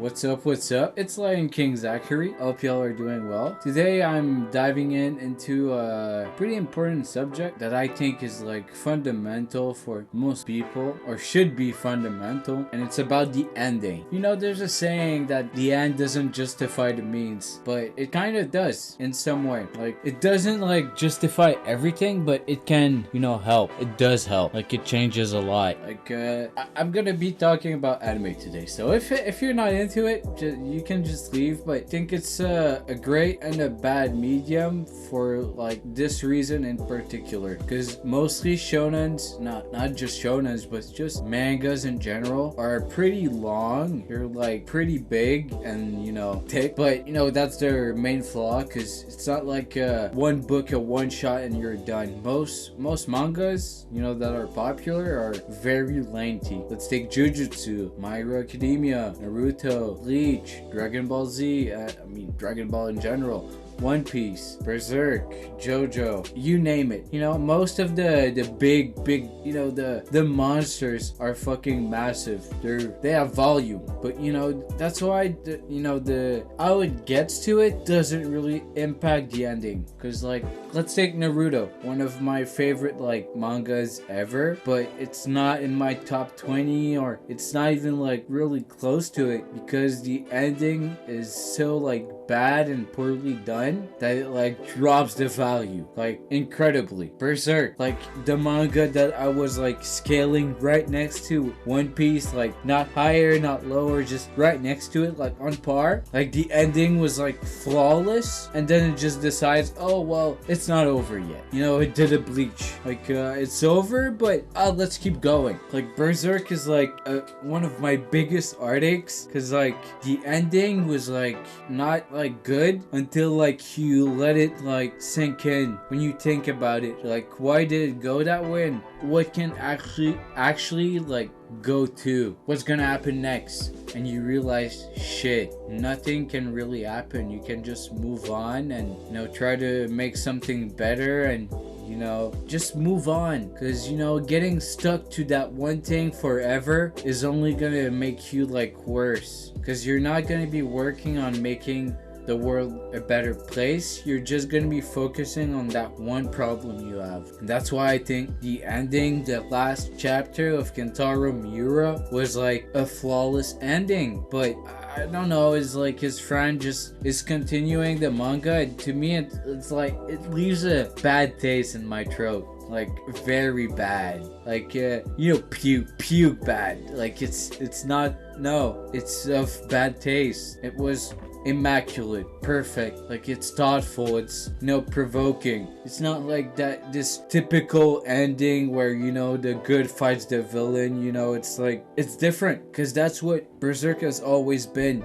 What's up? What's up? It's Lion King Zachary. Hope y'all are doing well. Today I'm diving into a pretty important subject that I think is like fundamental for most people, or should be fundamental, and it's about the ending. You know, there's a saying that the end doesn't justify the means, but it kind of does in some way. Like, it doesn't like justify everything, but it can, help. It does help. Like, it changes a lot. Like, I'm gonna be talking about anime today, so if you're not into it, you can just leave. But I think it's a great and a bad medium for like this reason in particular, because mostly shonens, not just shonens, but just mangas in general, are pretty long. They're like pretty big and thick, but that's their main flaw, because it's not like one book, a one shot, and you're done. Most mangas that are popular are very lengthy. Let's take Jujutsu, My Hero Academia, Naruto, Bleach, Dragon Ball Z, Dragon Ball in general, One Piece, Berserk, JoJo, you name it. Most of the big, the monsters are fucking massive. They have volume, but that's why how it gets to it doesn't really impact the ending. Cause like, let's take Naruto, one of my favorite like mangas ever, but it's not in my top 20, or it's not even like really close to it, because the ending is so like bad and poorly done that it like drops the value like incredibly. Berserk, like the manga that I was like scaling right next to One Piece, like not higher, not lower, just right next to it, like on par. Like the ending was like flawless, and then it just decides, oh well, it's not over yet. It did a Bleach, like it's over, but let's keep going. Like Berserk is like one of my biggest heartaches, because like the ending was like not like good until like you let it like sink in. When you think about it, like, why did it go that way, and what can actually like go to, what's gonna happen next, and you realize, shit, nothing can really happen. You can just move on and try to make something better, and just move on, because getting stuck to that one thing forever is only gonna make you like worse, because you're not gonna be working on making the world a better place. You're just gonna be focusing on that one problem you have. And that's why I think the ending, the last chapter of Kentaro Miura, was like a flawless ending. But I don't know, it's like his friend just is continuing the manga, and to me it's like it leaves a bad taste in my throat. Like very bad, like puke bad. Like it's not, no, it's of bad taste. It was immaculate, perfect, like it's thoughtful, it's provoking. It's not like this typical ending where the good fights the villain. It's like, it's different, because that's what Berserk has always been.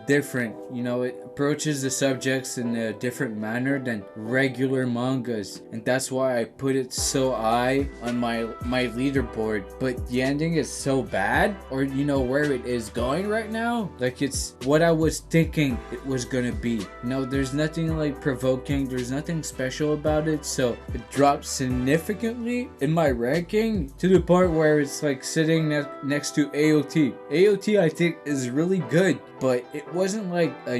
Different. It approaches the subjects in a different manner than regular mangas, and that's why I put it so high on my leaderboard. But the ending is so bad, or where it is going right now, like it's what I was thinking it was gonna be. There's nothing like provoking, there's nothing special about it, so it drops significantly in my ranking, to the point where it's like sitting next to AOT. AOT I think is really good, but it wasn't like a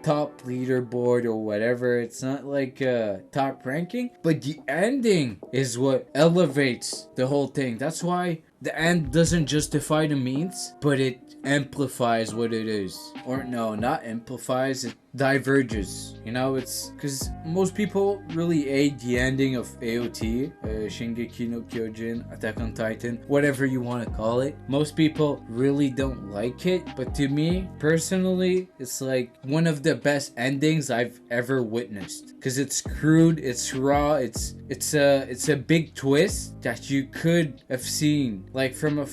top leaderboard or whatever. It's not like a top ranking, but the ending is what elevates the whole thing. That's why the end doesn't justify the means, but it amplifies what it is. Or no, not amplifies, it diverges. It's because most people really hate the ending of AOT, Shingeki no Kyojin, Attack on Titan, whatever you want to call it. Most people really don't like it, but to me personally, it's like one of the best endings I've ever witnessed, because it's crude, it's raw, it's a big twist that you could have seen like from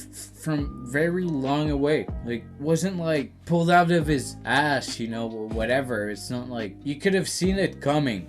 very long away. Like, wasn't like pulled out of his ass, whatever. It's not like you could have seen it coming,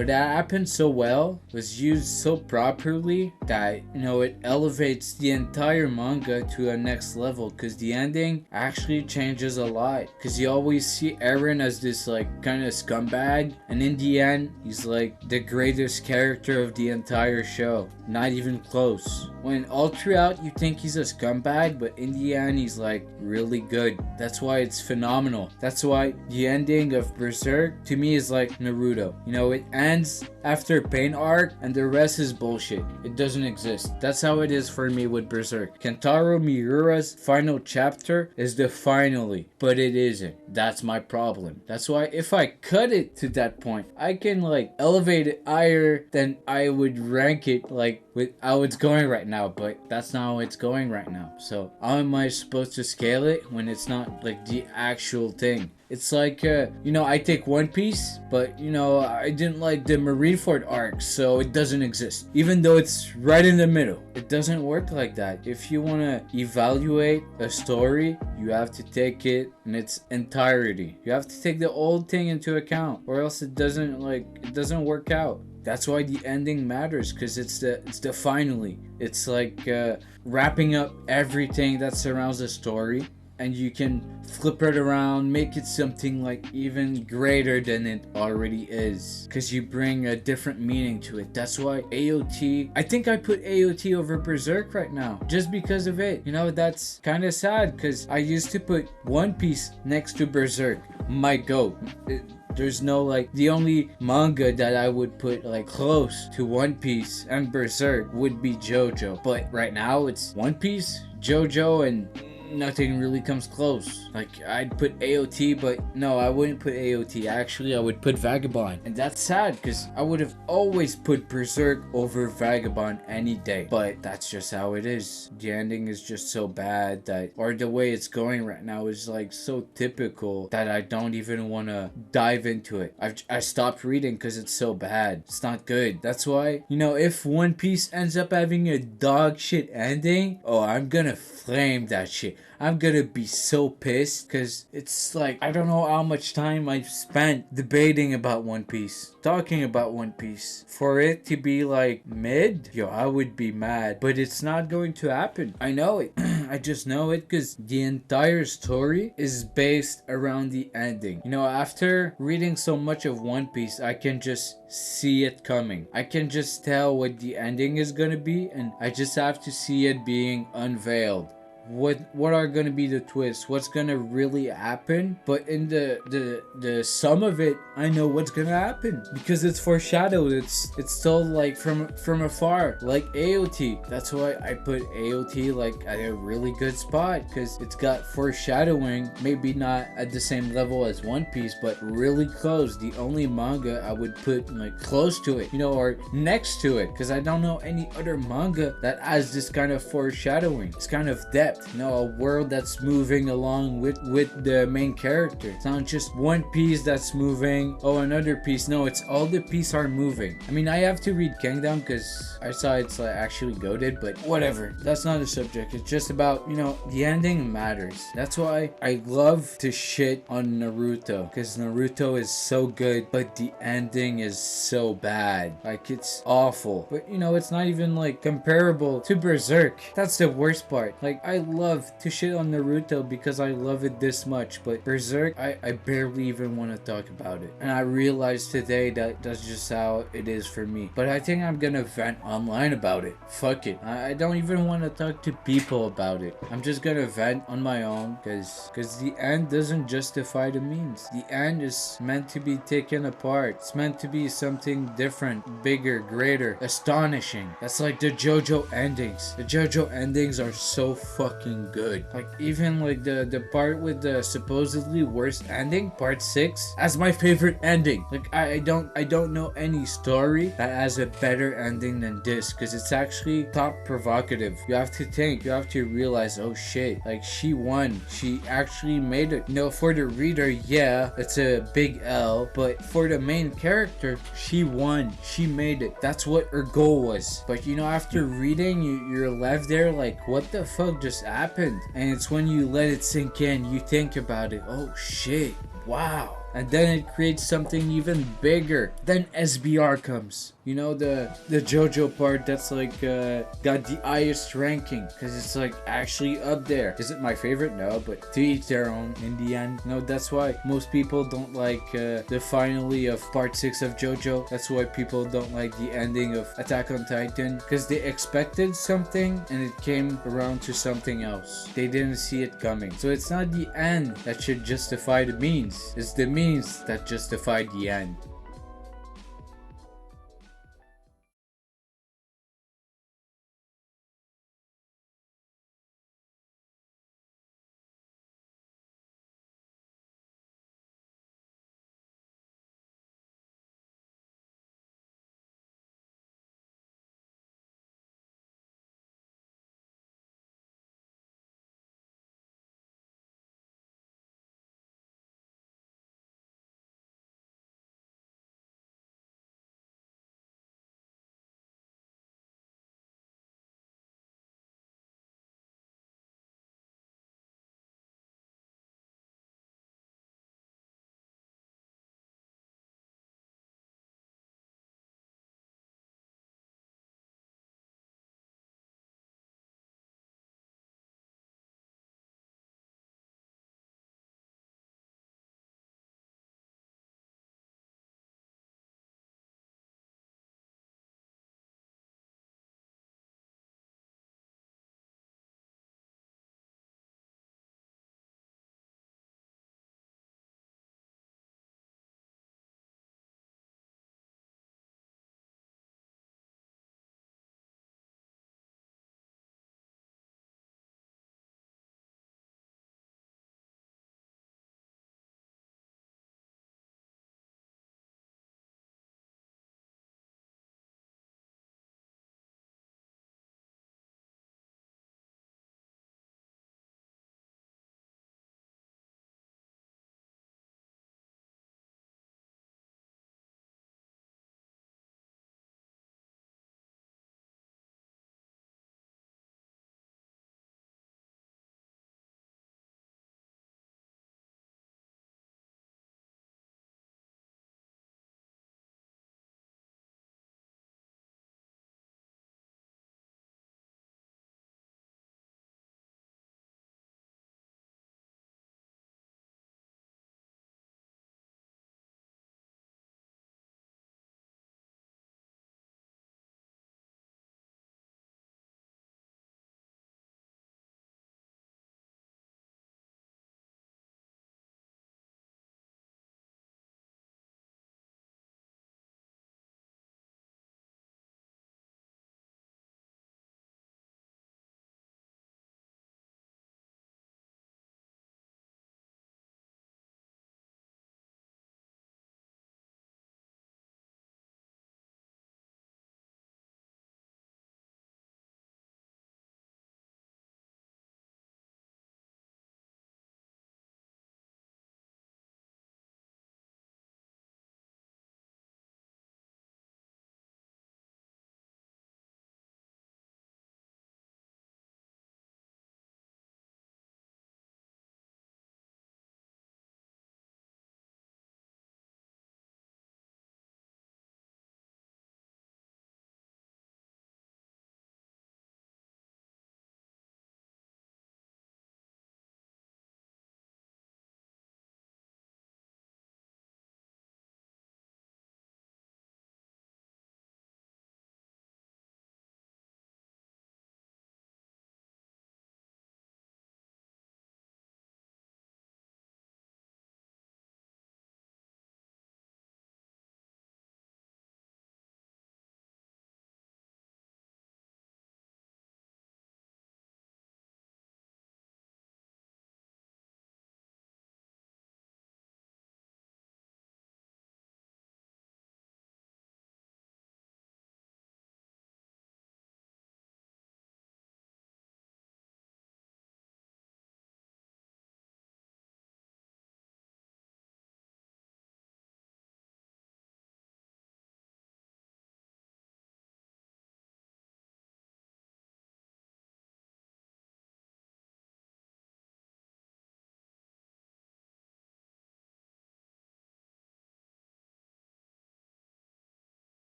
but that happened so well, was used so properly that, you know, it elevates the entire manga to a next level, because the ending actually changes a lot, because you always see Eren as this like kind of scumbag, and in the end he's like the greatest character of the entire show, not even close. When all throughout you think he's a scumbag, but in the end he's like really good. That's why it's phenomenal. That's why the ending of Berserk to me is like Naruto. You know, it ends after Pain arc and the rest is bullshit. It doesn't exist. That's how it is for me with Berserk. Kentaro Miura's final chapter is the finale, but it isn't. That's my problem. That's why if I cut it to that point, I can like elevate it higher than I would rank it like with how it's going right now, but that's not how it's going right now. So how am I supposed to scale it when it's not like the actual thing? It's like, you know, I take One Piece, but, you know, I didn't like the Marineford arc, so it doesn't exist. Even though it's right in the middle. It doesn't work like that. If you want to evaluate a story, you have to take it in its entirety. You have to take the old thing into account, or else it doesn't work out. That's why the ending matters, because it's the finally. It's like wrapping up everything that surrounds the story, and you can flip it around, make it something like even greater than it already is, because you bring a different meaning to it. That's why AOT, I think I put AOT over Berserk right now, just because of it. You know, that's kind of sad, because I used to put One Piece next to Berserk, my GOAT. There's no like, the only manga that I would put like close to One Piece and Berserk would be JoJo, but right now it's One Piece, JoJo, and nothing really comes close. Like, I'd put AOT, but no, I wouldn't put AOT. Actually, I would put Vagabond, and that's sad, because I would have always put Berserk over Vagabond any day, but that's just how it is. The ending is just so bad that, or the way it's going right now is like so typical that I don't even want to dive into it. I stopped reading because it's so bad. It's not good. That's why, you know, if One Piece ends up having a dog shit ending, oh, I'm gonna flame that shit. I'm gonna be so pissed, because it's like, I don't know how much time I've spent debating about One Piece, talking about One Piece. For it to be like mid, yo, I would be mad, but it's not going to happen. I know it. I just know it, because the entire story is based around the ending. You know, after reading so much of One Piece, I can just see it coming. I can just tell what the ending is gonna be, and I just have to see it being unveiled. What are gonna be the twists, what's gonna really happen, but in the sum of it, I know what's gonna happen, because it's foreshadowed. It's told like from afar, like AOT. That's why I put AOT like at a really good spot, because it's got foreshadowing, maybe not at the same level as One Piece, but really close. The only manga I would put like close to it, you know, or next to it, because I don't know any other manga that has this kind of foreshadowing, this kind of depth. You know, a world that's moving along with the main character. It's not just one piece that's moving, oh, another piece. No, it's all the pieces are moving. I mean, I have to read Kingdom because I saw it's like actually goated, but whatever. That's not the subject. It's just about, you know, the ending matters. That's why I love to shit on Naruto, because Naruto is so good, but the ending is so bad. Like, it's awful. But, you know, it's not even like comparable to Berserk. That's the worst part. Like, I love to shit on Naruto because I love it this much, but Berserk, I barely even want to talk about it. And I realized today that that's just how it is for me. But I think I'm gonna vent online about it. Fuck it. I don't even want to talk to people about it. I'm just gonna vent on my own, because the end doesn't justify the means. The end is meant to be taken apart. It's meant to be something different, bigger, greater, astonishing. That's like the JoJo endings. The JoJo endings are so fucking good. Like, even like the part with the supposedly worst ending, part 6, as my favorite ending. Like, I don't know any story that has a better ending than this, because it's actually top provocative. You have to think, you have to realize, oh shit, like, she won. She actually made it. You know, for the reader, yeah, it's a big L, but for the main character, she won. She made it. That's what her goal was. But, you know, after reading, you're left there like, what the fuck just happened? And it's when you let it sink in, you think about it, oh shit, wow. and then it creates something even bigger. Then SBR comes. You know, the JoJo part that's like got the highest ranking because it's like actually up there. Is it my favorite? No, but to each their own. In the end, no, that's why most people don't like the finale of part 6 of JoJo. That's why people don't like the ending of Attack on Titan, because they expected something and it came around to something else. They didn't see it coming. So it's not the end that should justify the means, it's the means that justify the end.